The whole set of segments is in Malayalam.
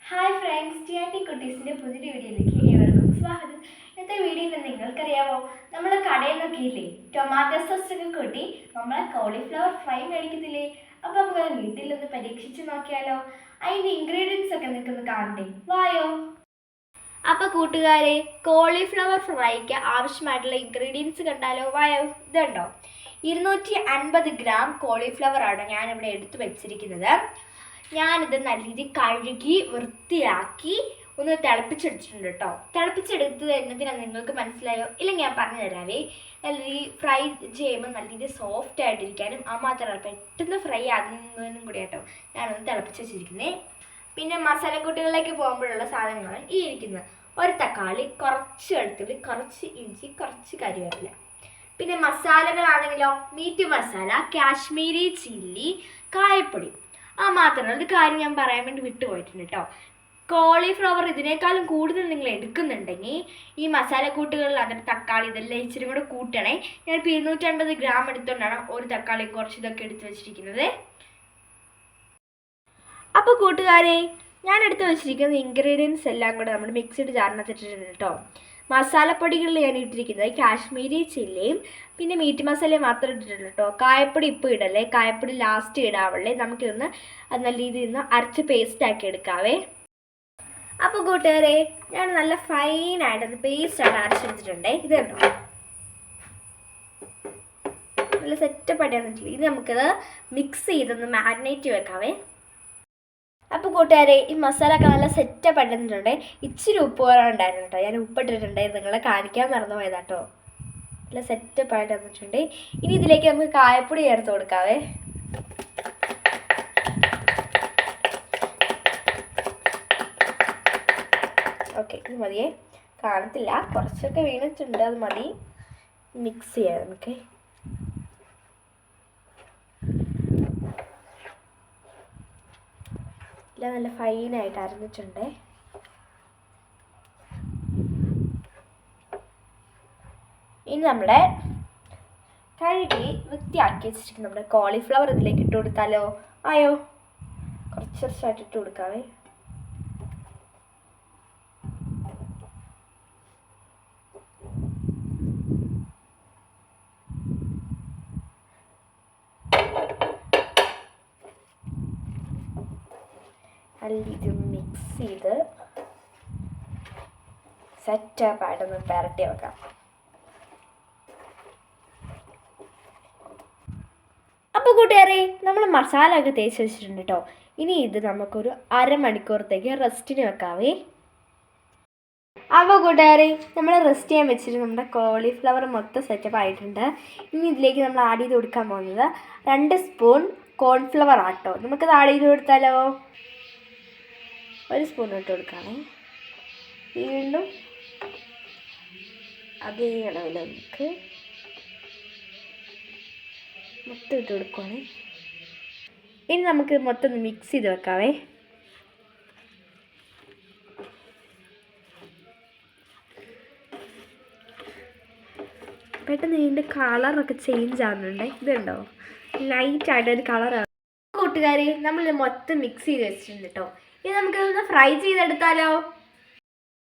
ഹായ് ഫ്രണ്ട്സ്, ടി കുട്ടീസിൻ്റെ പുതിയൊരു വീഡിയോയിലേക്ക് ഏവർക്കും സ്വാഗതം. ഇന്നത്തെ വീഡിയോയിൽ നിങ്ങൾക്കറിയാമോ, നമ്മൾ കടയിൽ നിന്നൊക്കെ ഇല്ലേ ടൊമാറ്റോ സോസ് ഒക്കെ കൂട്ടി നമ്മളെ കോളിഫ്ലവർ ഫ്രൈ മേടിക്കത്തില്ലേ? അപ്പോൾ നമുക്ക് വീട്ടിലൊന്ന് പരീക്ഷിച്ച് നോക്കിയാലോ? അതിൻ്റെ ഇൻഗ്രീഡിയൻസ് ഒക്കെ നിങ്ങൾക്കൊന്ന് കാണണ്ടേ? വായോ. അപ്പോൾ കൂട്ടുകാരെ, കോളിഫ്ലവർ ഫ്രൈക്ക് ആവശ്യമായിട്ടുള്ള ഇൻഗ്രീഡിയൻസ് കണ്ടാലോ? വായോ. ഇതുണ്ടോ, 250 ഗ്രാം കോളിഫ്ലവർ ആണ് ഞാനിവിടെ എടുത്തു വെച്ചിരിക്കുന്നത്. ഞാനിത് നല്ല രീതിയിൽ കഴുകി വൃത്തിയാക്കി ഒന്ന് തിളപ്പിച്ചെടുത്തിട്ടുണ്ട് കേട്ടോ. തിളപ്പിച്ചെടുത്ത് എന്നതിനാണ് നിങ്ങൾക്ക് മനസ്സിലായോ? ഇല്ലെങ്കിൽ ഞാൻ പറഞ്ഞു തരാവേ. നല്ല രീതിയിൽ ഫ്രൈ ചെയ്യുമ്പോൾ നല്ല രീതിയിൽ സോഫ്റ്റ് ആയിട്ടിരിക്കാനും മാത്രമല്ല പെട്ടെന്ന് ഫ്രൈ ആകുന്നതിനും കൂടി കേട്ടോ ഞാനൊന്ന് തിളപ്പിച്ച് വെച്ചിരിക്കുന്നത്. പിന്നെ മസാലക്കൂട്ടുകളിലേക്ക് പോകുമ്പോഴുള്ള സാധനങ്ങളാണ് ഈ ഇരിക്കുന്നത്. ഒരു തക്കാളി, കുറച്ച് വെളുത്തുള്ളി, കുറച്ച് ഇഞ്ചി, കുറച്ച് കറിവേപ്പില. പിന്നെ മസാലകളാണെങ്കിലോ മീറ്റ് മസാല, കാശ്മീരി ചില്ലി, കായപ്പൊടി. മാത്രമല്ല ഒരു കാര്യം ഞാൻ പറയാൻ വേണ്ടി വിട്ടുപോയിട്ടുണ്ട് കേട്ടോ. കോളിഫ്ലവർ ഇതിനേക്കാളും കൂടുതൽ നിങ്ങൾ എടുക്കുന്നുണ്ടെങ്കിൽ ഈ മസാലക്കൂട്ടുകളിൽ അതിൻ്റെ തക്കാളി ഇതെല്ലാം ഇച്ചിരി കൂടെ കൂട്ടണേ. ഞാനിപ്പോൾ 250 ഗ്രാം എടുത്തുകൊണ്ടാണ് ഒരു തക്കാളിയും കുറച്ച് ഇതൊക്കെ എടുത്ത് വെച്ചിരിക്കുന്നത്. അപ്പോൾ കൂട്ടുകാരെ, ഞാൻ എടുത്ത് വെച്ചിരിക്കുന്ന ഇൻഗ്രീഡിയൻസ് എല്ലാം കൂടെ നമ്മൾ മിക്സിഡ് ജാറിനകത്തിട്ടിട്ടുണ്ട് കേട്ടോ. മസാലപ്പൊടികളിൽ ഞാൻ ഇട്ടിരിക്കുന്നത് കാശ്മീരി ചില്ലിയും പിന്നെ മീറ്റ് മസാലയും മാത്രം ഇട്ടിട്ടുണ്ട് കേട്ടോ. കായപ്പൊടി ഇപ്പോൾ ഇടല്ലേ, കായപ്പൊടി ലാസ്റ്റ് ഇടാവുള്ളേ. നമുക്കിതൊന്ന് നല്ല രീതിയിൽ നിന്ന് അരച്ച് പേസ്റ്റാക്കി എടുക്കാവേ. അപ്പോൾ കൂട്ടുകാരെ, ഞാൻ നല്ല ഫൈനായിട്ടൊന്ന് പേസ്റ്റാണ് അരച്ചെടുത്തിട്ടുണ്ടേ. ഇത് കണ്ടോ, നല്ല സെറ്റപ്പായിട്ട് വന്നിട്ടില്ല. ഇത് നമുക്കത് മിക്സ് ചെയ്തൊന്ന് മാരിനേറ്റ് വെക്കാവേ. അപ്പോൾ കൂട്ടുകാരെ, ഈ മസാലയൊക്കെ നല്ല സെറ്റപ്പ് ഇട്ടിട്ടുണ്ട്. ഇച്ചിരി ഉപ്പ് കുറവുണ്ടായിരുന്നു കേട്ടോ, ഞാൻ ഉപ്പിട്ടിട്ടുണ്ട്, നിങ്ങളെ കാണിക്കാൻ മറന്നു പോയതാട്ടോ. നല്ല സെറ്റപ്പായിട്ട് വന്നിട്ടുണ്ട്. ഇനി ഇതിലേക്ക് നമുക്ക് കായപ്പൊടി ചേർത്ത് കൊടുക്കാവേ. ഓക്കെ, ഇത് മതിയേ, കാണത്തില്ല, കുറച്ചൊക്കെ വീണിട്ടുണ്ട്, അത് മതി. മിക്സ് ചെയ്യാം നമുക്ക്. നല്ല ഫൈനായിട്ട് അരഞ്ഞിട്ടുണ്ട്. ഇനി നമ്മുടെ കഴുകി വൃത്തിയാക്കി വെച്ചിരിക്കുന്ന നമ്മുടെ കോളിഫ്ലവർ ഇതിലേക്ക് ഇട്ട് കൊടുത്താലോ? ആയോ, കുറച്ചായിട്ട് ഇട്ട് കൊടുക്കാവേ. നല്ല രീതിയിൽ മിക്സ് ചെയ്ത് സെറ്റപ്പായിട്ടൊന്ന് പുരട്ടി വെക്കാം. അപ്പോൾ കൂട്ടുകാരെ, നമ്മൾ മസാല ഒക്കെ തേച്ച് വെച്ചിട്ടുണ്ട് കേട്ടോ. ഇനി ഇത് നമുക്കൊരു അരമണിക്കൂറത്തേക്ക് റെസ്റ്റിന് വെക്കാവേ. അപ്പോൾ കൂട്ടുകാരെ, നമ്മൾ റെസ്റ്റ് ചെയ്യാൻ വെച്ചിട്ട് നമ്മുടെ കോളിഫ്ലവർ മൊത്തം സെറ്റപ്പ് ആയിട്ടുണ്ട്. ഇനി ഇതിലേക്ക് നമ്മൾ ആഡ് ചെയ്ത് കൊടുക്കാൻ പോകുന്നത് 2 സ്പൂൺ കോൺഫ്ലവർ ആട്ടോ. നമുക്കത് ആഡ് ചെയ്ത് കൊടുത്താലോ? 1 സ്പൂൺ ഇട്ട് കൊടുക്കുകയാണേ. വീണ്ടും അതേ അളവിൽ നമുക്ക് മൊത്തം ഇട്ട് കൊടുക്കുവാണേ. ഇനി നമുക്ക് മൊത്തം ഒന്ന് മിക്സ് ചെയ്ത് വെക്കാവേ. പെട്ടെന്ന് ഇതിൻ്റെ കളറൊക്കെ ചേഞ്ച് ആകുന്നുണ്ട്. ഇതുണ്ടോ, ലൈറ്റായിട്ടൊരു കളറാണ്. കൂട്ടുകാരെ, നമ്മളിത് മൊത്തം മിക്സ് ചെയ്ത് വെച്ചിട്ടുണ്ട് കേട്ടോ. ഇനി നമുക്കിതൊന്ന് ഫ്രൈ ചെയ്തെടുത്താലോ?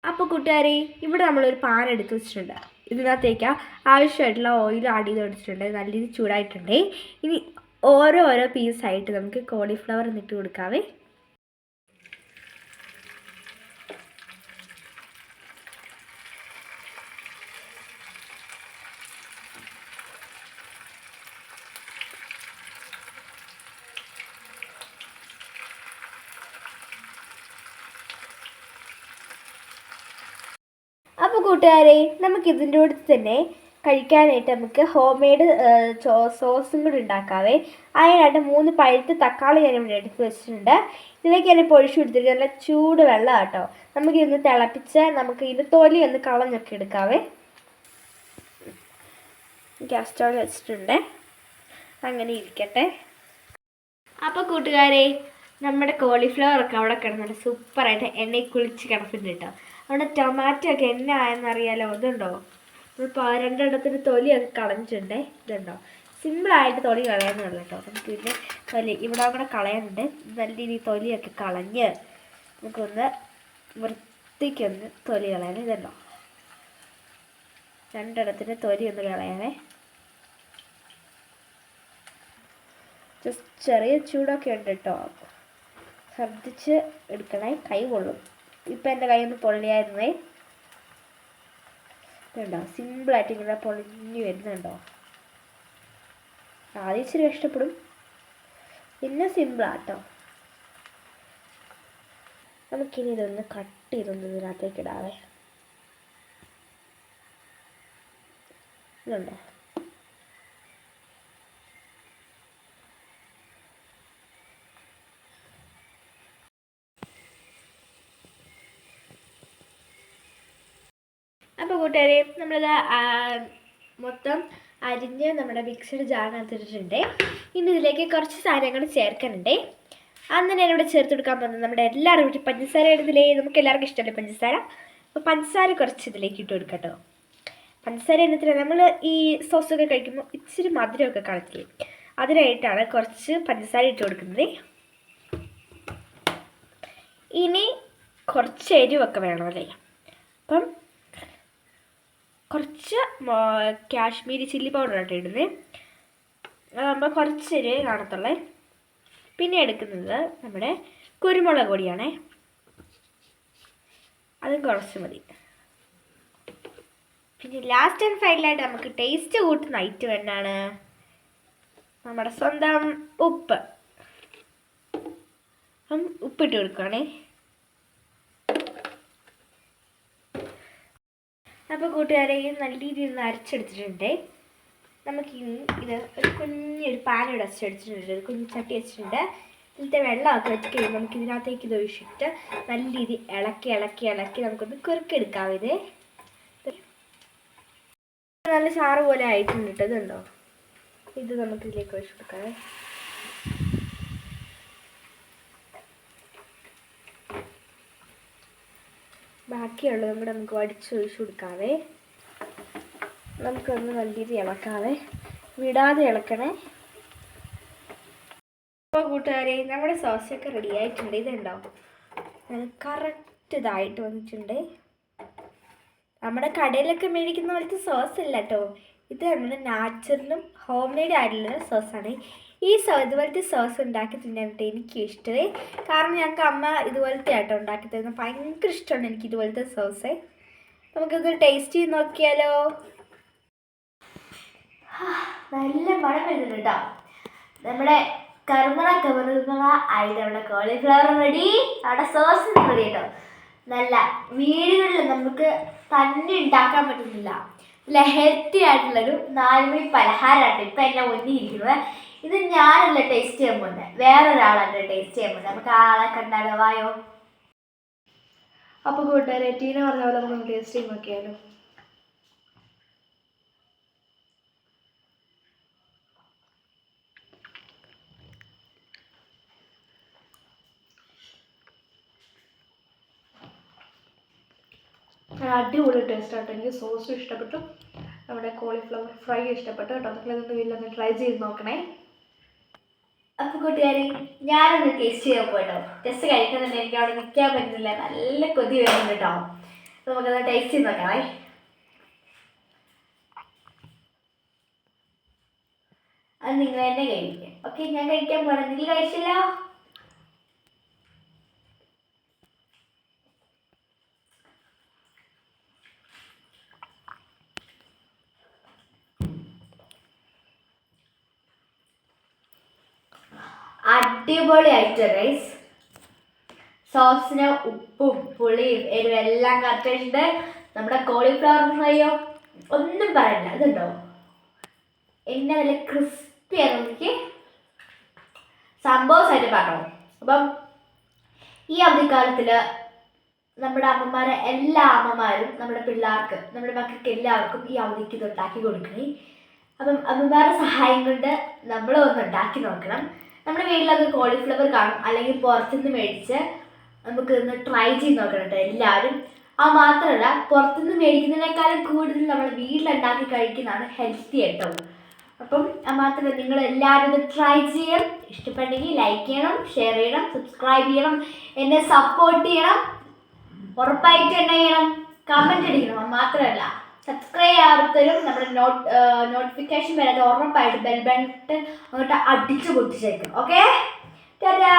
അപ്പോൾ കൂട്ടുകാരെ, ഇവിടെ നമ്മളൊരു പാൻ എടുത്ത് വെച്ചിട്ടുണ്ട്. ഇതിനകത്തേക്ക് ആവശ്യമായിട്ടുള്ള ഓയിൽ ആഡ് ചെയ്ത് കൊടുത്തിട്ടുണ്ട്. നല്ല രീതിയിൽ ചൂടായിട്ടുണ്ട്. ഇനി ഓരോ പീസായിട്ട് നമുക്ക് കോളിഫ്ലവർ ഇട്ട് കൊടുക്കാവേ. അപ്പോൾ കൂട്ടുകാരെ, നമുക്കിതിൻ്റെ കൂടെ തന്നെ കഴിക്കാനായിട്ട് നമുക്ക് ഹോം മെയ്ഡ് സോസും കൂടി ഉണ്ടാക്കാവേ. അതിനായിട്ട് 3 പഴുത്ത തക്കാളി ഞാനിവിടെ എടുത്ത് വെച്ചിട്ടുണ്ട്. ഇതിലേക്ക് ഞാനിപ്പോൾ ഒഴിച്ചു കൊടുത്തിരിക്കുന്നത് നല്ല ചൂട് വെള്ളം കേട്ടോ. നമുക്കിതൊന്ന് തിളപ്പിച്ച് നമുക്ക് ഇത് തൊലി ഒന്ന് കളഞ്ഞൊക്കെ എടുക്കാവേ. ഗ്യാസ് സ്റ്റൗവിൽ വെച്ചിട്ടുണ്ട്, അങ്ങനെ ഇരിക്കട്ടെ. അപ്പോൾ കൂട്ടുകാരെ, നമ്മുടെ കോളിഫ്ലവറൊക്കെ അവിടെ കിടന്നിട്ട് സൂപ്പറായിട്ട് എണ്ണയിൽ കുളിച്ച് കിടക്കുന്നുണ്ട് കേട്ടോ. അവിടെ ടൊമാറ്റോ ഒക്കെ എന്നാ ആയെന്നറിയാലോ? ഇതുണ്ടോ, ഇപ്പോൾ 2 തൊലിയൊക്കെ കളഞ്ഞിട്ടുണ്ട്. ഇതുണ്ടോ, സിമ്പിളായിട്ട് തൊലി കളയാന്നുള്ളൂ കേട്ടോ. നമുക്ക് പിന്നെ തൊലി ഇവിടെ കൂടെ കളയാനുണ്ട്. നല്ല രീതിയിൽ തൊലിയൊക്കെ കളഞ്ഞ് നമുക്കൊന്ന് വൃത്തിക്കൊന്ന് തൊലി കളയാൻ. ഇതല്ലോ രണ്ടിടത്തിൻ്റെ തൊലി ഒന്ന് കളയാനേ. ജസ്റ്റ് ചെറിയ ചൂടൊക്കെ ഉണ്ട് കേട്ടോ, ശ്രദ്ധിച്ച് എടുക്കണേ, കൈ പൊള്ളും. ഇപ്പം എൻ്റെ കൈ ഒന്ന് പൊള്ളിയായിരുന്നേ. ഇതുണ്ടോ സിമ്പിളായിട്ട് ഇങ്ങനെ പൊളിഞ്ഞ് വരുന്നുണ്ടോ. ആദ്യം ഇച്ചിരി കഷ്ടപ്പെടും, പിന്നെ സിമ്പിളാട്ടോ. നമുക്കിനി ഇതൊന്ന് കട്ട് ചെയ്തൊന്ന് ഇതിനകത്തേക്ക് ഇടാവേ. ഇതുണ്ടോ അപ്പോൾ കൂട്ടുകാരെ, നമ്മളിത് മൊത്തം അരിഞ്ഞ് നമ്മുടെ മിക്സഡ് ജാറിനകത്തിട്ടിട്ടുണ്ട്. ഇനി ഇതിലേക്ക് കുറച്ച് സാധനങ്ങൾ ചേർക്കാനുണ്ട്. അന്ന് ഞാനിവിടെ ചേർത്ത് കൊടുക്കാൻ പോകുന്നത് നമ്മുടെ എല്ലാവരും വീട്ടിൽ പഞ്ചസാര ഇടുന്നില്ലേ, നമുക്ക് എല്ലാവർക്കും ഇഷ്ടമല്ലേ പഞ്ചസാര. അപ്പോൾ പഞ്ചസാര കുറച്ച് ഇതിലേക്ക് ഇട്ട് കൊടുക്കാം കേട്ടോ. പഞ്ചസാര ഇന്നത്തില്ല, നമ്മൾ ഈ സോസൊക്കെ കഴിക്കുമ്പോൾ ഇച്ചിരി മധുരമൊക്കെ കളക്കില്ലേ, അതിനായിട്ടാണ് കുറച്ച് പഞ്ചസാര ഇട്ട് കൊടുക്കുന്നത്. ഇനി കുറച്ച് എരിവൊക്കെ വേണമല്ലേ, അപ്പം കുറച്ച് കാശ്മീരി ചില്ലി പൗഡർ ആയിട്ട് ഇടുന്നത്. അതാകുമ്പോൾ കുറച്ച് എരിവേ കാണത്തുള്ളേ. പിന്നെ എടുക്കുന്നത് നമ്മുടെ കുരുമുളക് പൊടിയാണേ, അതും കുറച്ച് മതി. പിന്നെ ലാസ്റ്റ് ആൻഡ് ഫൈനലായിട്ട് നമുക്ക് ടേസ്റ്റ് കൂട്ടുന്ന ഐറ്റം എന്നാണ്, നമ്മുടെ സ്വന്തം ഉപ്പ്. ഉപ്പിട്ട് കൊടുക്കുകയാണേ. അപ്പോൾ കൂട്ടുകാരെ, നല്ല രീതിയിൽ നിന്ന് അരച്ചെടുത്തിട്ടുണ്ട്. നമുക്ക് ഇത് ഒരു കുഞ്ഞൊരു പാനോട് അരച്ചെടുത്തിട്ടുണ്ട്, ഒരു കുഞ്ഞു ചട്ടി വെച്ചിട്ടുണ്ട്. ഇതിൻ്റെ വെള്ളമൊക്കെ വെച്ച് കഴിയുമ്പോൾ നമുക്ക് ഇതിനകത്തേക്ക് ഇത് ഒഴിച്ചിട്ട് നല്ല രീതിയിൽ ഇളക്കി ഇളക്കി ഇളക്കി നമുക്കൊന്ന് കുറുക്കെടുക്കാം. ഇത് നല്ല ചാറ് പോലെ ആയിട്ടുണ്ട് കേട്ടോ. ഇതുണ്ടോ, ഇത് നമുക്ക് ഇതിലേക്ക് ഒഴിച്ചു കൊടുക്കാം. ബാക്കിയുള്ളത് കൂടെ നമുക്ക് വടിച്ചൊഴിച്ചു കൊടുക്കാവേ. നമുക്കൊന്ന് നല്ല രീതിയിൽ ഇളക്കാവേ, വിടാതെ ഇളക്കണേ. അപ്പോൾ കൂട്ടുകാരെ, നമ്മുടെ സോസൊക്കെ റെഡി ആയിട്ടുണ്ട്. ഇതുണ്ടാവും കറക്റ്റ് ഇതായിട്ട് വന്നിട്ടുണ്ട്. നമ്മുടെ കടയിലൊക്കെ മേടിക്കുന്ന പോലത്തെ സോസ് അല്ല കേട്ടോ, ഇത് നമ്മുടെ നാച്ചുറലും ഹോം മെയ്ഡ് ആയിട്ടുള്ള സോസാണ്. ഈ ഇതുപോലത്തെ സോസ് ഉണ്ടാക്കി തിന്നാനായിട്ട് എനിക്ക് ഇഷ്ടമേ, കാരണം ഞങ്ങൾക്ക് അമ്മ ഇതുപോലത്തെ ആട്ടോ ഉണ്ടാക്കി തരുന്നത്. ഭയങ്കര ഇഷ്ടമാണ് എനിക്ക് ഇതുപോലത്തെ സോസ്. നമുക്കിത് ടേസ്റ്റ് ചെയ്ത് നോക്കിയാലോ. നല്ല മണം വരുന്നുണ്ട് കേട്ടോ. നമ്മുടെ കറുമുറ ആയിട്ട് നമ്മുടെ കോളിഫ്ലവർ റെഡി, നമ്മുടെ സോസ് റെഡി കേട്ടോ. നല്ല വീടുകളിൽ നമുക്ക് തന്നെ ഉണ്ടാക്കാൻ പറ്റുന്നില്ല, നല്ല ഹെൽത്തി ആയിട്ടുള്ളൊരു 4 മണി പലഹാരമാണ് ഇപ്പം എന്നെ മുന്നിരിക്കുന്നത്. ഇത് ഞാനല്ല ടേസ്റ്റ് ചെയ്യാൻ പോകുന്നത്, വേറൊരാളാണ് ടേസ്റ്റ് ചെയ്യാൻ പോകുന്നത്. നമുക്ക് ആളെ കണ്ടാലോ, വായോ. അപ്പോൾ കൂട്ടുകാരെ, ടീന പറഞ്ഞ പോലെ നമുക്ക് ടേസ്റ്റ് ചെയ്ത് നോക്കിയാലോ. അടിപൊളി ടേസ്റ്റ് ആട്ടോ. എനിക്ക് സോസും ഇഷ്ടപ്പെട്ടു, നമ്മുടെ കോളിഫ്ലവർ ഫ്രൈ ഇഷ്ടപ്പെട്ടു കേട്ടോ. നിങ്ങളിതൊന്ന് വീട്ടിലൊന്ന് ട്രൈ ചെയ്ത് നോക്കണേ. അപ്പോൾ കൂട്ടുകാരെ, ഞാനൊന്ന് ടേസ്റ്റ് ചെയ്യാൻ പോയിട്ടോ. ടെസ്റ്റ് കഴിക്കുന്നുണ്ട്, എനിക്ക് അവിടെ നിൽക്കാൻ പറ്റുന്നില്ല, നല്ല കൊതി വരുന്നുണ്ട് കേട്ടോ. നമുക്കത് ടേസ്റ്റ് ചെയ്ത് നോക്കണേ. അത് നിങ്ങൾ തന്നെ കഴിക്കുക. ഓക്കെ, ഞാൻ കഴിക്കാൻ പോകണം, നിങ്ങൾ കഴിച്ചില്ല. അടിപൊളിയായിട്ട് റൈസ്, സോസിന് ഉപ്പും പുളിയും എരിവും എല്ലാം കറക്റ്റായിട്ടുണ്ട്. നമ്മുടെ കോളിഫ്ലവർ ഫ്രൈയോ ഒന്നും പറയണ്ട, ഇതുണ്ടോ എന്നെ നല്ല ക്രിസ്പിയാണ്. എനിക്ക് സംഭവമായിട്ട് പറഞ്ഞോ. അപ്പം ഈ അവധിക്കാലത്തിൽ നമ്മുടെ അമ്മമാരെ, എല്ലാ അമ്മമാരും നമ്മുടെ പിള്ളേർക്ക്, നമ്മുടെ മക്കൾക്ക് എല്ലാവർക്കും ഈ അവധിക്ക് ഇത് ഉണ്ടാക്കി കൊടുക്കണേ. അപ്പം അമ്മമാരുടെ സഹായം കൊണ്ട് നമ്മളും ഒന്ന് ഉണ്ടാക്കി നോക്കണം. നമ്മുടെ വീട്ടിലൊക്കെ കോളിഫ്ലവർ കാണും, അല്ലെങ്കിൽ പുറത്തുനിന്ന് മേടിച്ച് നമുക്ക് ഒന്ന് ട്രൈ ചെയ്ത് നോക്കണം കേട്ടോ എല്ലാവരും. ആ മാത്രമല്ല, പുറത്തുനിന്ന് മേടിക്കുന്നതിനേക്കാളും കൂടുതൽ നമ്മൾ വീട്ടിലുണ്ടാക്കി കഴിക്കുന്നതാണ് ഹെൽത്തി കേട്ടോ. അപ്പം മാത്രമല്ല നിങ്ങൾ എല്ലാവരും ഇത് ട്രൈ ചെയ്യണം. ഇഷ്ടപ്പെട്ടെങ്കിൽ ലൈക്ക് ചെയ്യണം, ഷെയർ ചെയ്യണം, സബ്സ്ക്രൈബ് ചെയ്യണം, എന്നെ സപ്പോർട്ട് ചെയ്യണം. ഉറപ്പായിട്ട് എന്നെ ചെയ്യണം, കമൻറ്റ് അടിക്കണം. മാത്രമല്ല സബ്സ്ക്രൈബ് ആവാത്തവരും നമ്മുടെ നോട്ടിഫിക്കേഷൻ വരാതെ ഉറപ്പായിട്ട് ബെൽ ബട്ടൺ അങ്ങോട്ട് അടിച്ചു പൊട്ടിച്ചേക്കും. ഓക്കെ, ടാറ്റാ.